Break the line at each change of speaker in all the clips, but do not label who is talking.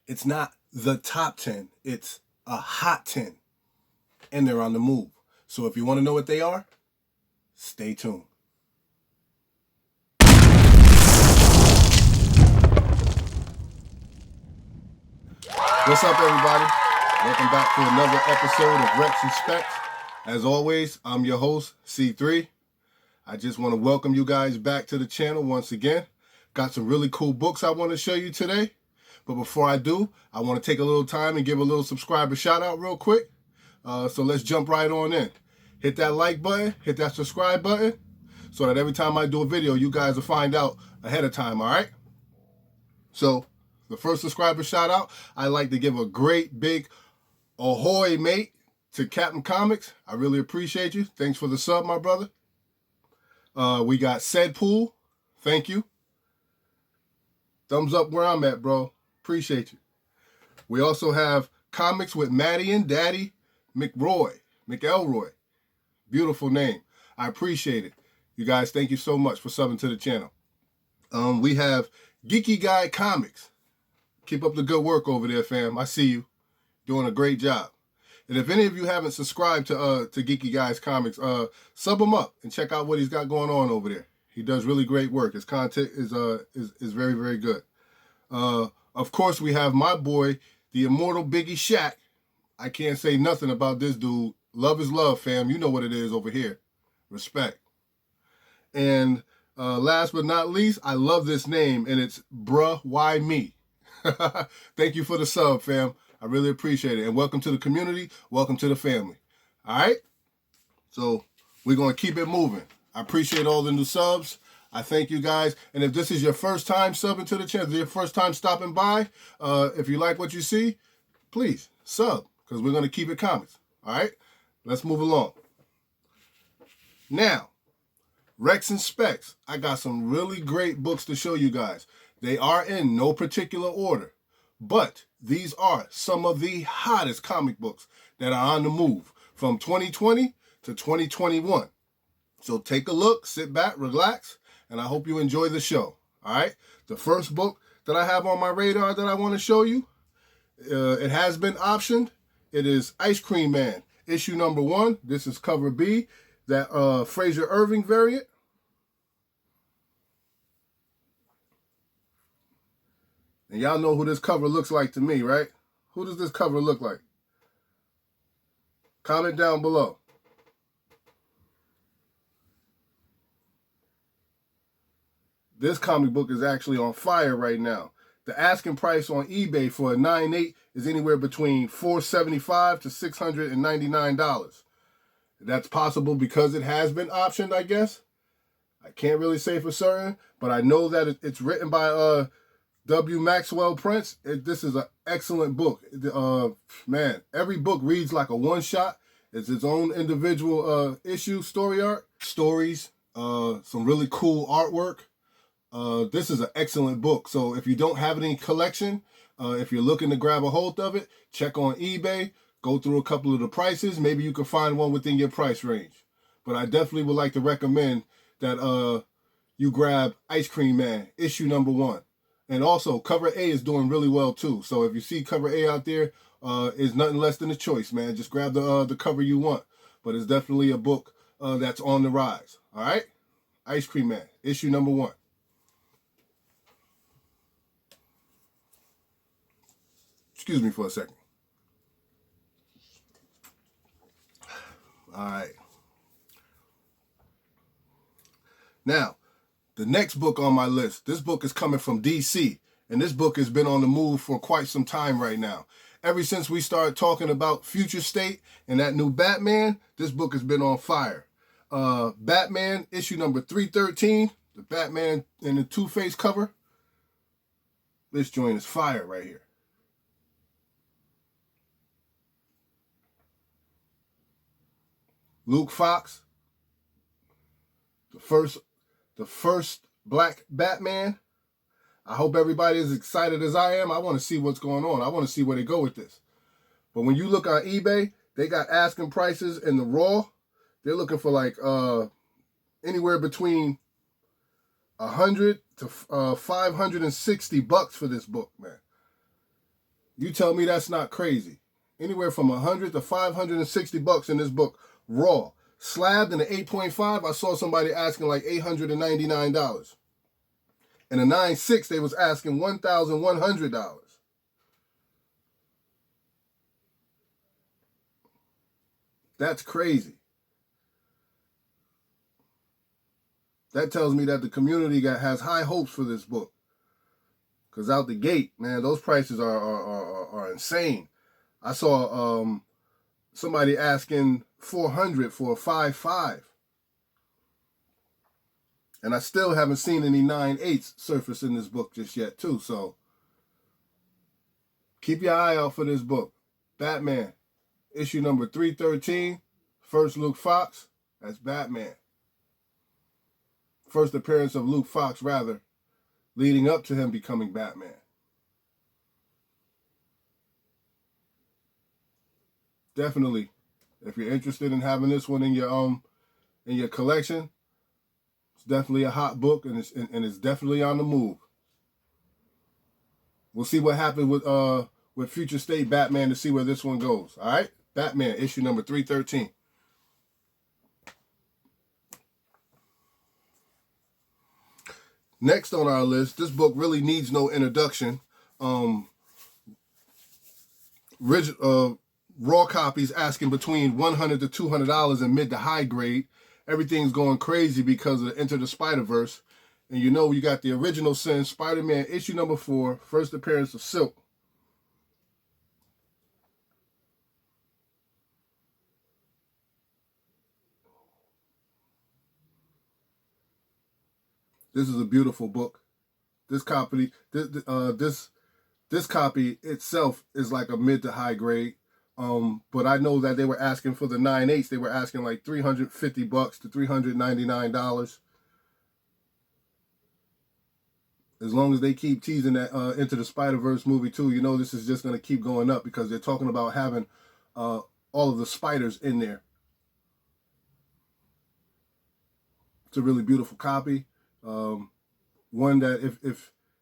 It's not the top 10, it's a hot 10. And they're on the move. So if you want to know what they are, stay tuned. What's up, everybody? Welcome back to another episode of Rex and Specs. As always, I'm your host, C3. I just want to welcome you guys back to the channel once again. Got some really cool books I want to show you today. But before I do, I want to take a little time and give a little subscriber shout out real quick. So let's jump right on in. Hit that like button, hit that subscribe button, so that every time I do a video, you guys will find out ahead of time, all right? So the first subscriber shout out, I'd like to give a great big ahoy, mate, to Captain Comics. I really appreciate you. Thanks for the sub, my brother. We got Said Pool. Thank you. Thumbs up where I'm at, bro. Appreciate you. We also have Comics with Maddie and Daddy McElroy. Beautiful name. I appreciate it. You guys, thank you so much for subbing to the channel. We have Geeky Guy Comics. Keep up the good work over there, fam. I see you. Doing a great job. And if any of you haven't subscribed to Geeky Guys Comics, sub him up and check out what he's got going on over there. He does really great work. His content is very, very good. Of course, we have my boy, the immortal Biggie Shaq. I can't say nothing about this dude. Love is love, fam. You know what it is over here. Respect. And last but not least, I love this name, and it's Bruh, Why Me? Thank you for the sub, fam. I really appreciate it. And welcome to the community. Welcome to the family. All right? So we're going to keep it moving. I appreciate all the new subs. I thank you guys. And if this is your first time subbing to the channel, your first time stopping by, if you like what you see, please sub, because we're going to keep it comics. All right? Let's move along. Now, Rex and Specs. I got some really great books to show you guys. They are in no particular order, but these are some of the hottest comic books that are on the move from 2020 to 2021. So take a look, sit back, relax, and I hope you enjoy the show. All right? The first book that I have on my radar that I want to show you, it has been optioned. It is Ice Cream Man, issue number 1. This is cover B, that Fraser Irving variant. And y'all know who this cover looks like to me, right? Who does this cover look like? Comment down below. This comic book is actually on fire right now. The asking price on eBay for a 9.8 is anywhere between $475 to $699. That's possible because it has been optioned, I guess. I can't really say for certain, but I know that it's written by W. Maxwell Prince. This is an excellent book. Man, every book reads like a one-shot. It's its own individual issue, story arc, stories, some really cool artwork. This is an excellent book. So if you don't have it in collection, if you're looking to grab a hold of it, check on eBay, go through a couple of the prices. Maybe you can find one within your price range. But I definitely would like to recommend that you grab Ice Cream Man, issue number 1. And also, cover A is doing really well, too. So if you see cover A out there, it's nothing less than a choice, man. Just grab the cover you want. But it's definitely a book that's on the rise. All right? Ice Cream Man, issue number 1. Excuse me for a second. All right. Now, the next book on my list, this book is coming from DC, and this book has been on the move for quite some time right now. Ever since we started talking about Future State and that new Batman, this book has been on fire. Batman, issue number 313, the Batman in the Two-Face cover. This joint is fire right here. Luke Fox, the first black Batman. I hope everybody is excited as I am. I want to see what's going on. I want to see where they go with this. But when you look on eBay, they got asking prices in the raw. They're looking for like anywhere between $100 to $560 for this book, man. You tell me that's not crazy. Anywhere from $100 to $560 in this book, raw. Slabbed in the 8.5, I saw somebody asking like $899. In a 9.6, they was asking $1,100. That's crazy. That tells me that the community has high hopes for this book. Because out the gate, man, those prices are insane. I saw somebody asking $400 for a 5.5. And I still haven't seen any 9.8s surface in this book just yet, too. So keep your eye out for this book. Batman, issue number 313. First Luke Fox. That's Batman. First appearance of Luke Fox, rather, leading up to him becoming Batman. Definitely, if you're interested in having this one in your collection, it's definitely a hot book, and it's definitely on the move. We'll see what happens with Future State Batman to see where this one goes. All right, Batman issue number 313. Next on our list, this book really needs no introduction. Raw copies asking between $100 to $200 in mid to high grade. Everything's going crazy because of Into the Spider-Verse. And you know you got the original sin, Spider-Man issue number 4, first appearance of Silk. This is a beautiful book. This copy itself is like a mid to high grade. But I know that they were asking for the 9.8s. They were asking like $350 to $399. As long as they keep teasing that Into the Spider-Verse movie too, you know this is just going to keep going up because they're talking about having all of the spiders in there. It's a really beautiful copy. One that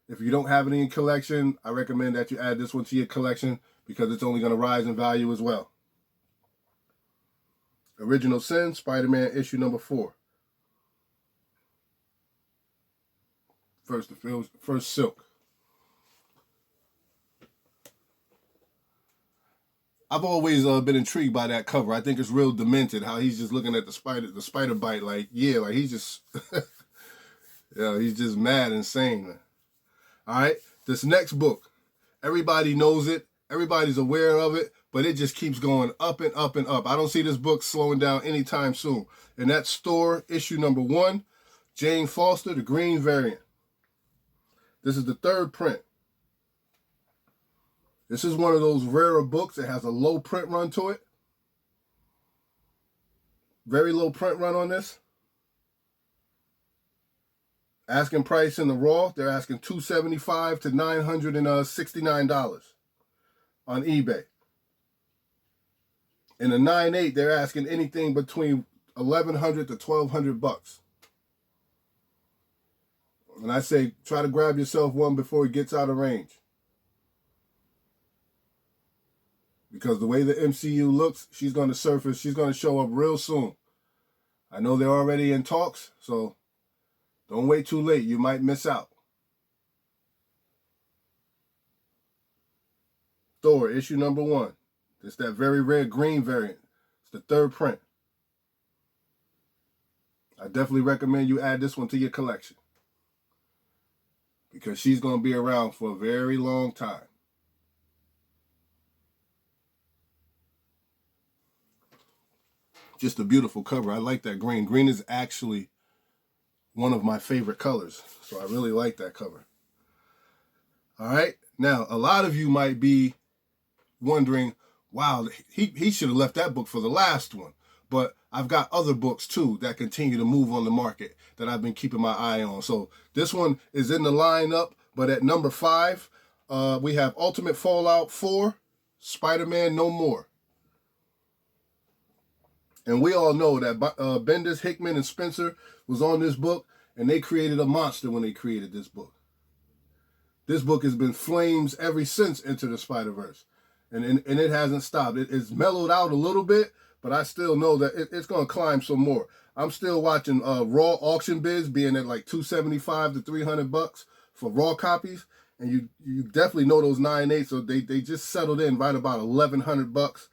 if you don't have any in collection, I recommend that you add this one to your collection because it's only going to rise in value as well. Original Sin, Spider-Man issue number 4. First Silk. I've always been intrigued by that cover. I think it's real demented how he's just looking at the spider bite like he's just he's just mad, insane, man. All right, this next book, everybody knows it, everybody's aware of it, but it just keeps going up and up and up. I don't see this book slowing down anytime soon. And that's Thor issue number 1, Jane Foster, the green variant. This is the 3rd print. This is one of those rarer books that has a low print run to it. Very low print run on this. Asking price in the raw, they're asking $275 to $969 on eBay. In the 9.8, they're asking anything between $1,100 to $1,200. And I say, try to grab yourself one before it gets out of range. Because the way the MCU looks, she's going to surface. She's going to show up real soon. I know they're already in talks, so don't wait too late. You might miss out. Thor, issue number 1. It's that very rare green variant. It's the 3rd print. I definitely recommend you add this one to your collection. Because she's going to be around for a very long time. Just a beautiful cover. I like that green. Green is actually one of my favorite colors. So I really like that cover. All right. Now, a lot of you might be wondering, wow, he should have left that book for the last one. But I've got other books, too, that continue to move on the market that I've been keeping my eye on. So this one is in the lineup, but at number 5, we have Ultimate Fallout 4, Spider-Man No More. And we all know that Bendis, Hickman, and Spencer was on this book, and they created a monster when they created this book. This book has been flames ever since Into the Spider-Verse. And it hasn't stopped. It's mellowed out a little bit, but I still know that it's going to climb some more. I'm still watching raw auction bids being at like $275 to $300 for raw copies. And you definitely know those 9/8, so they just settled in right about $1,100.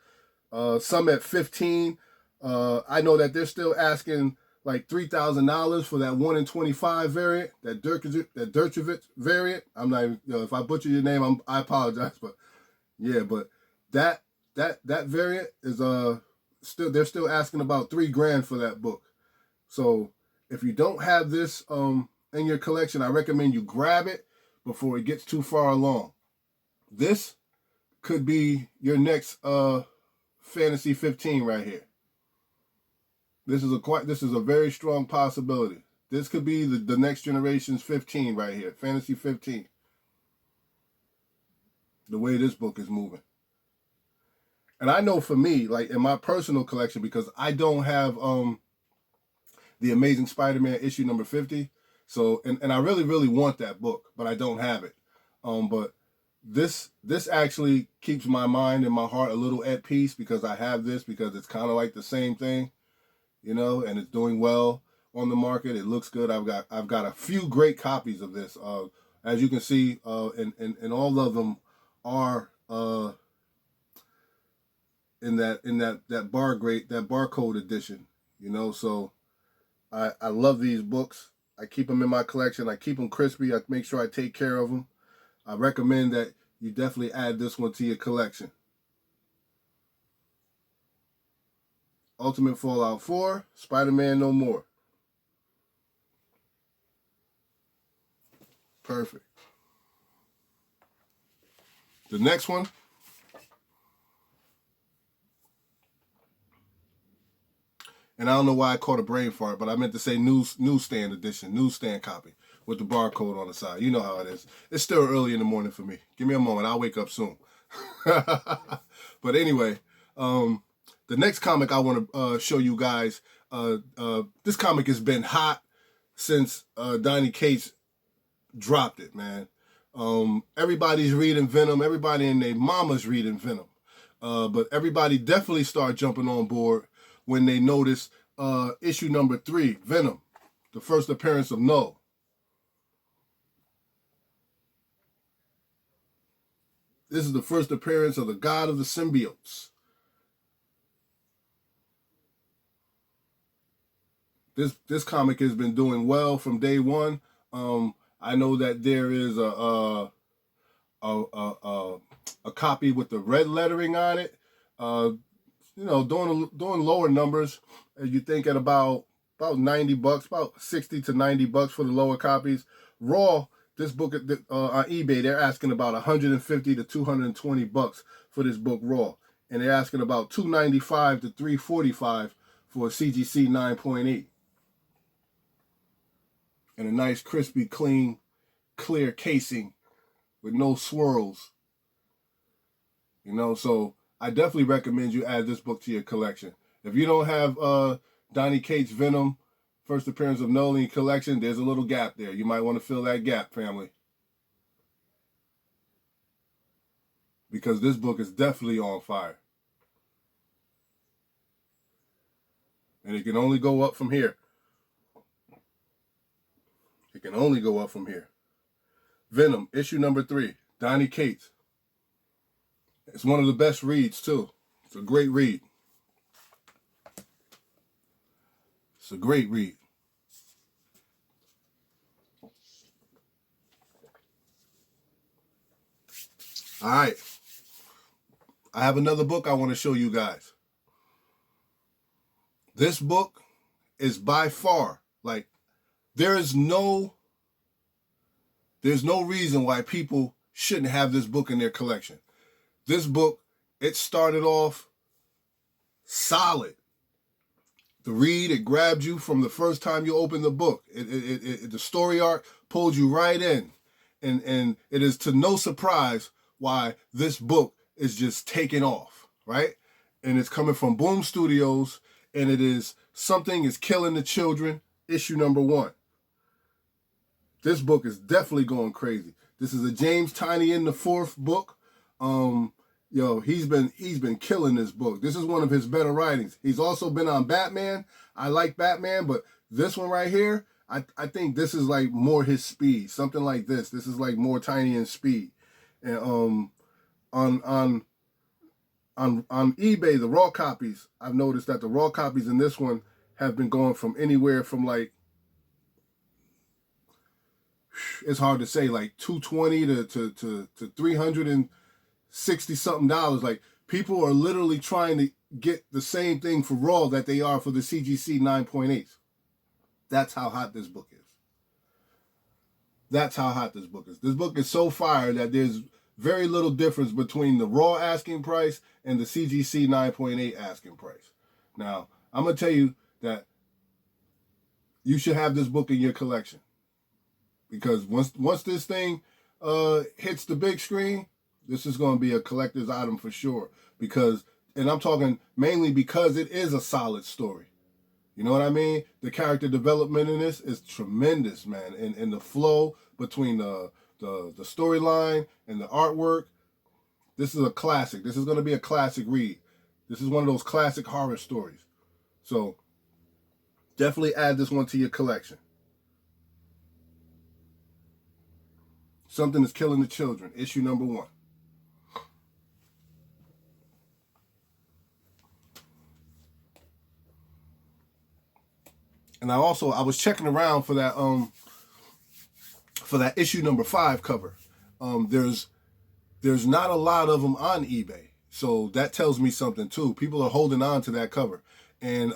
Some at $15. I know that they're still asking like $3,000 for that 1 in 25 variant, that Dershowitz variant. I'm not even, if I butcher your name, I apologize, but yeah, but that variant is they're still asking about $3,000 for that book. So if you don't have this in your collection, I recommend you grab it before it gets too far along. This could be your next Fantasy 15 right here. This is a very strong possibility. This could be the next generation's 15 right here, Fantasy 15. The way this book is moving. And I know for me, like in my personal collection, because I don't have the Amazing Spider-Man issue number 50. So, and I really, really want that book, but I don't have it. But this actually keeps my mind and my heart a little at peace because I have this, because it's kind of like the same thing, you know, and it's doing well on the market. It looks good. I've got a few great copies of this. As you can see, and all of them are in that barcode edition, you know. So I love these books. I keep them in my collection. I keep them crispy. I make sure I take care of them. I recommend that you definitely add this one to your collection. Ultimate Fallout 4, Spider-Man No More. Perfect. The next one, and I don't know why I caught a brain fart, but I meant to say newsstand edition, newsstand copy with the barcode on the side. You know how it is. It's still early in the morning for me. Give me a moment. I'll wake up soon. But anyway, the next comic I want to show you guys, this comic has been hot since Donny Cates dropped it, man. Everybody's reading Venom. Everybody and their mama's reading Venom. But everybody definitely started jumping on board when they noticed issue number 3, Venom, the first appearance of Null. This is the first appearance of the God of the Symbiotes. This comic has been doing well from day one. I know that there is a copy with the red lettering on it. You know, doing lower numbers. You think at about $90, about $60 to $90 for the lower copies. Raw, this book on eBay, they're asking about $150 to $220 for this book raw, and they're asking about $295 to $345 for a CGC 9.8. And a nice, crispy, clean, clear casing with no swirls. You know, so I definitely recommend you add this book to your collection. If you don't have Donny Cates' Venom, first appearance of Null in your collection, there's a little gap there. You might want to fill that gap, family. Because this book is definitely on fire. And it can only go up from here. It can only go up from here. Venom, issue number 3, Donny Cates. It's one of the best reads, too. It's a great read. It's a great read. All right. I have another book I want to show you guys. This book is by far, like, there's no reason why people shouldn't have this book in their collection. This book, it started off solid. The read, it grabbed you from the first time you opened the book. The story arc pulled you right in. And it is to no surprise why this book is just taking off, right? And it's coming from Boom Studios, and it is Something is Killing the Children, issue number 1. This book is definitely going crazy. This is a James Tynion IV book. He's been killing this book. This is one of his better writings. He's also been on Batman. I like Batman, but this one right here, I think this is like more his speed. Something like this. This is like more Tynion speed. And on eBay, the raw copies, I've noticed that the raw copies in this one have been going from anywhere from like, it's hard to say, like $220 to $360 something. Like, people are literally trying to get the same thing for raw that they are for the CGC 9.8. That's how hot this book is. That's how hot this book is. This book is so fire that there's very little difference between the raw asking price and the CGC 9.8 asking price. Now, I'm going to tell you that you should have this book in your collection. Because once this thing hits the big screen, this is going to be a collector's item for sure. And I'm talking mainly because it is a solid story. You know what I mean? The character development in this is tremendous, man. And the flow between the storyline and the artwork, this is a classic. This is going to be a classic read. This is one of those classic horror stories. So definitely add this one to your collection. Something is Killing the Children, issue number 1. And I was checking around for that issue number 5 cover. There's not a lot of them on eBay. So that tells me something too. People are holding on to that cover. And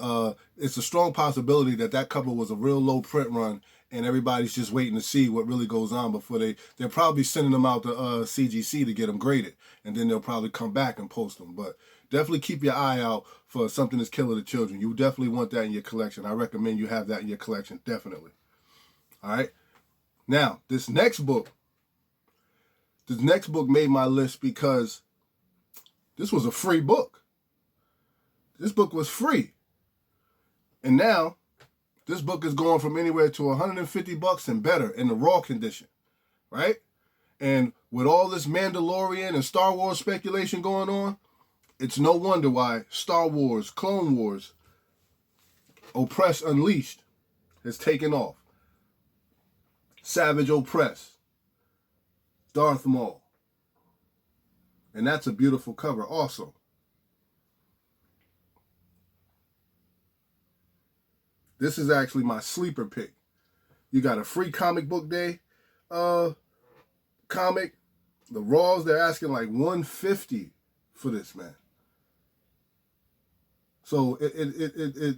it's a strong possibility that cover was a real low print run and everybody's just waiting to see what really goes on before they're probably sending them out to CGC to get them graded. And then they'll probably come back and post them. But definitely keep your eye out for Something That's Killing the Children. You definitely want that in your collection. I recommend you have that in your collection, definitely. All right. Now, this next book made my list because this was a free book. This book was free. And now, this book is going from anywhere to $150 and better in the raw condition, right? And with all this Mandalorian and Star Wars speculation going on, it's no wonder why Star Wars, Clone Wars, Oppress Unleashed has taken off. Savage Opress, Darth Maul. And that's a beautiful cover also. This is actually my sleeper pick. You got a free comic book day comic. The Raws, they're asking like $150 for this, man. So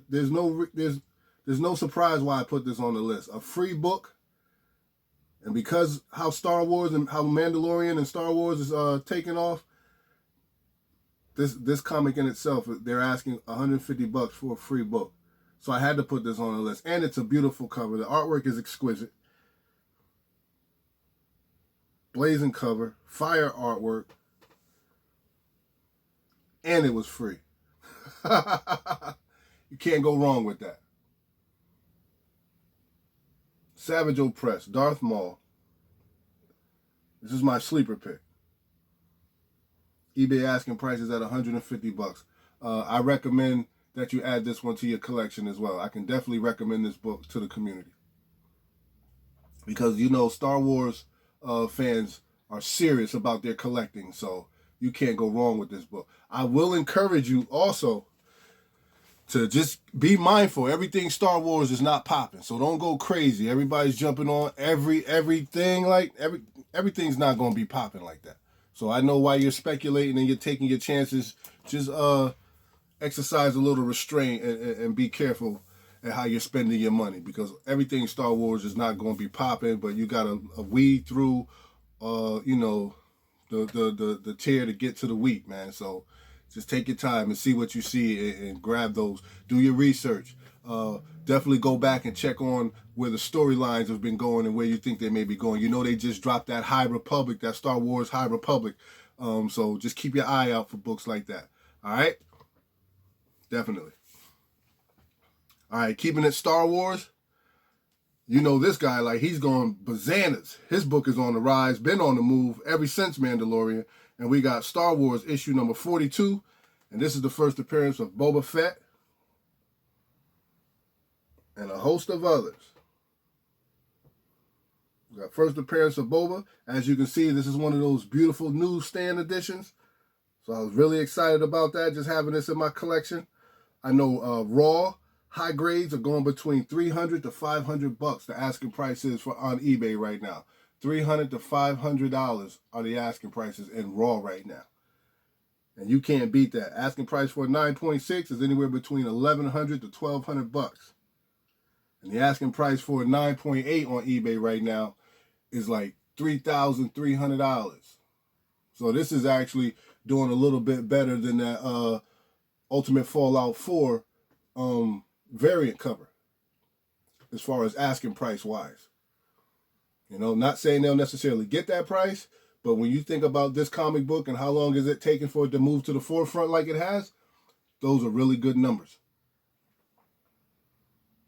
there's no surprise why I put this on the list. A free book. And because how Star Wars and how Mandalorian and Star Wars is taking off, this comic in itself, they're asking $150 for a free book. So I had to put this on the list. And it's a beautiful cover. The artwork is exquisite. Blazing cover, fire artwork, and it was free. You can't go wrong with that. Savage Opress, Darth Maul. This is my sleeper pick. eBay asking prices at $150. I recommend that you add this one to your collection as well. I can definitely recommend this book to the community. Because, you know, Star Wars fans are serious about their collecting, so you can't go wrong with this book. I will encourage you also to just be mindful. Everything Star Wars is not popping, so don't go crazy. Everybody's jumping on everything. Everything's not going to be popping like that. So I know why you're speculating and you're taking your chances. Just exercise a little restraint and be careful at how you're spending your money, because everything Star Wars is not going to be popping, but you got to weed through, the tear to get to the wheat, man. So just take your time and see what you see and grab those. Do your research. Definitely go back and check on where the storylines have been going and where you think they may be going. You know, they just dropped that High Republic, that Star Wars High Republic. So just keep your eye out for books like that. All right? Definitely. All right, keeping it Star Wars. You know this guy, like, he's going bananas. His book is on the rise, been on the move ever since Mandalorian. And we got Star Wars issue number 42. And this is the first appearance of Boba Fett and a host of others. We got first appearance of Boba. As you can see, this is one of those beautiful newsstand editions. So I was really excited about that, just having this in my collection. I know raw high grades are going between $300 to $500. The asking price is for on eBay right now. $300 to $500 are the asking prices in raw right now. And you can't beat that. Asking price for a 9.6 is anywhere between $1,100 to $1,200. And the asking price for a 9.8 on eBay right now is like $3,300. So this is actually doing a little bit better than that Ultimate Fallout 4 variant cover as far as asking price wise. You know, not saying they'll necessarily get that price, but when you think about this comic book and how long is it taking for it to move to the forefront like it has, those are really good numbers.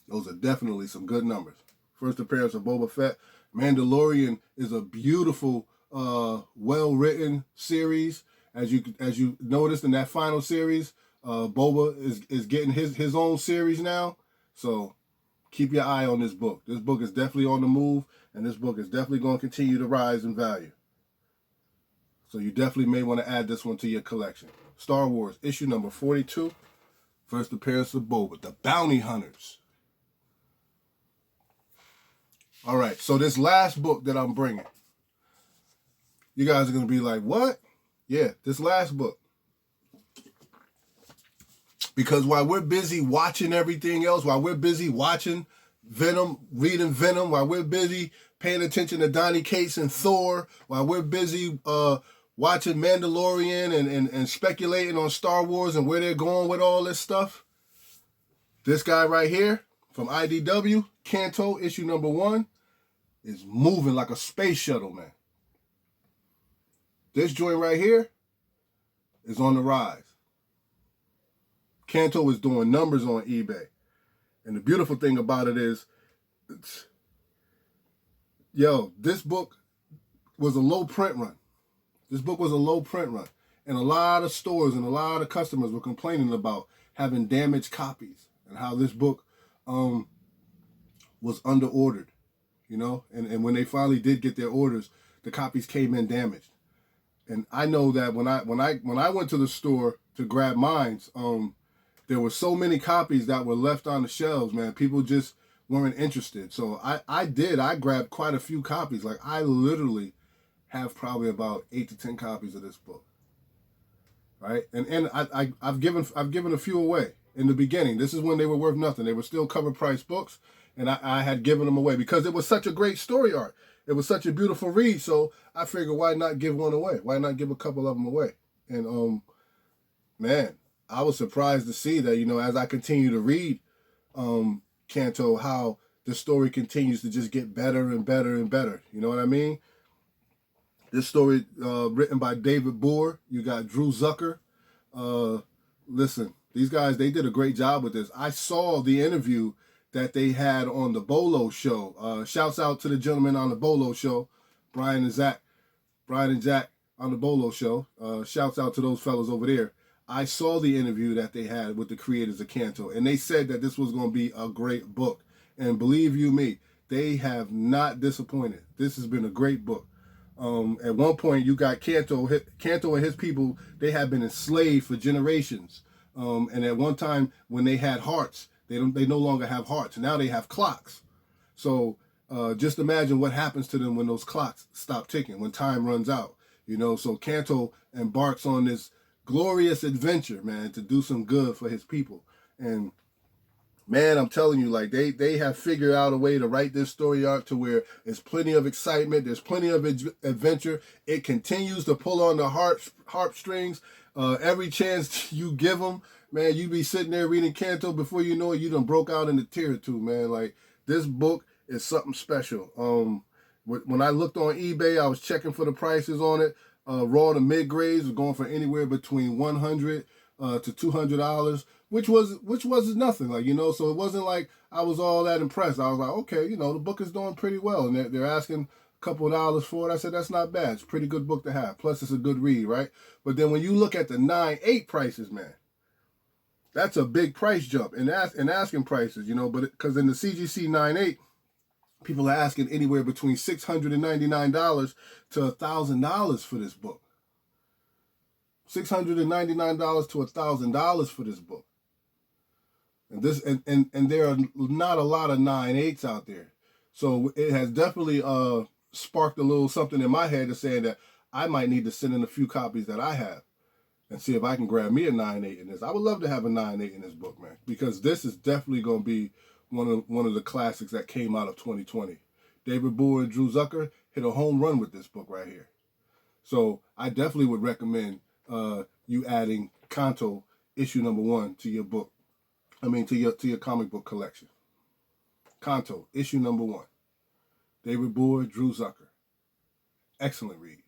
Those are definitely some good numbers. First appearance of Boba Fett. Mandalorian is a beautiful, well-written series. As you noticed in that final series, Boba is getting his own series now. So keep your eye on this book. This book is definitely on the move, and this book is definitely going to continue to rise in value. So you definitely may want to add this one to your collection. Star Wars, issue number 42. First appearance of Boba, the Bounty Hunters. All right, so this last book that I'm bringing, you guys are going to be like, what? Yeah, this last book. Because while we're busy watching everything else, while we're busy watching Venom, reading Venom, while we're busy paying attention to Donny Cates and Thor, while we're busy watching Mandalorian and speculating on Star Wars and where they're going with all this stuff, this guy right here from IDW, Canto, issue number 1, is moving like a space shuttle, man. This joint right here is on the rise. Canto is doing numbers on eBay. And the beautiful thing about it is, this book was a low print run. This book was a low print run. And a lot of stores and a lot of customers were complaining about having damaged copies and how this book was under-ordered, you know? And when they finally did get their orders, the copies came in damaged. And I know that when I went to the store to grab mine, there were so many copies that were left on the shelves, man. People just weren't interested. So I grabbed quite a few copies. Like, I literally have probably about 8 to 10 copies of this book. Right? And I've given a few away in the beginning. This is when they were worth nothing. They were still cover price books, and I had given them away because it was such a great story arc. It was such a beautiful read, so I figured, why not give one away? Why not give a couple of them away? And man, I was surprised to see that, you know, as I continue to read Canto, how the story continues to just get better and better and better. You know what I mean? This story written by David Boer. You got Drew Zucker. Listen, these guys, they did a great job with this. I saw the interview that they had on the Bolo show. Shouts out to the gentlemen on the Bolo show, Brian and Jack on the Bolo show. Shouts out to those fellas over there. I saw the interview that they had with the creators of Canto, and they said that this was going to be a great book. And believe you me, they have not disappointed. This has been a great book. At one point, you got Canto and his people, they have been enslaved for generations. And at one time, when they had hearts, they no longer have hearts. Now they have clocks. So just imagine what happens to them when those clocks stop ticking, when time runs out. You know, so Canto embarks on this glorious adventure, man, to do some good for his people. And man, I'm telling you, like, they have figured out a way to write this story arc to where there's plenty of excitement, there's plenty of adventure. It continues to pull on the harp strings. Every chance you give them, man, you be sitting there reading Canto, before you know it, you done broke out in a tear or two, man. Like, this book is something special. When I looked on eBay, I was checking for the prices on it. Raw to mid grades were going for anywhere between $100 to $200. which was nothing, like, you know. So it wasn't like I was all that impressed. I was like, okay, you know, the book is doing pretty well, and they're asking a couple of dollars for it. I said, that's not bad. It's a pretty good book to have. Plus, it's a good read, right? But then when you look at the 9.8 prices, man, that's a big price jump in asking prices, you know. But because in the CGC 9.8, people are asking anywhere between $699 to $1,000 for this book. $699 to $1,000 for this book. And this and there are not a lot of 9.8s out there. So it has definitely sparked a little something in my head to saying that I might need to send in a few copies that I have and see if I can grab me a 9.8 in this. I would love to have a 9.8 in this book, man, because this is definitely going to be one of the classics that came out of 2020. David Boer and Drew Zucker hit a home run with this book right here. So I definitely would recommend you adding Kanto issue number 1 to your book. I mean, to your comic book collection. Kanto issue number 1. David Boer, Drew Zucker. Excellent read.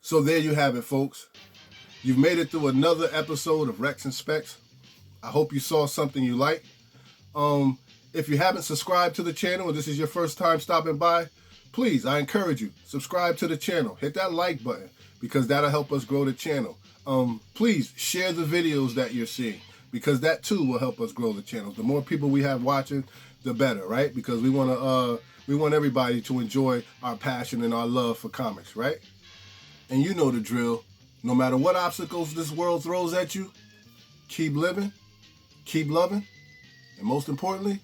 So there you have it, folks. You've made it through another episode of Rex and Specs. I hope you saw something you like. If you haven't subscribed to the channel and this is your first time stopping by, please, I encourage you, subscribe to the channel. Hit that like button because that'll help us grow the channel. Please share the videos that you're seeing because that too will help us grow the channel. The more people we have watching, the better, right? Because we want everybody to enjoy our passion and our love for comics, right? And you know the drill. No matter what obstacles this world throws at you, keep living, keep loving, and most importantly,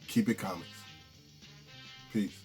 keep it comics. Peace.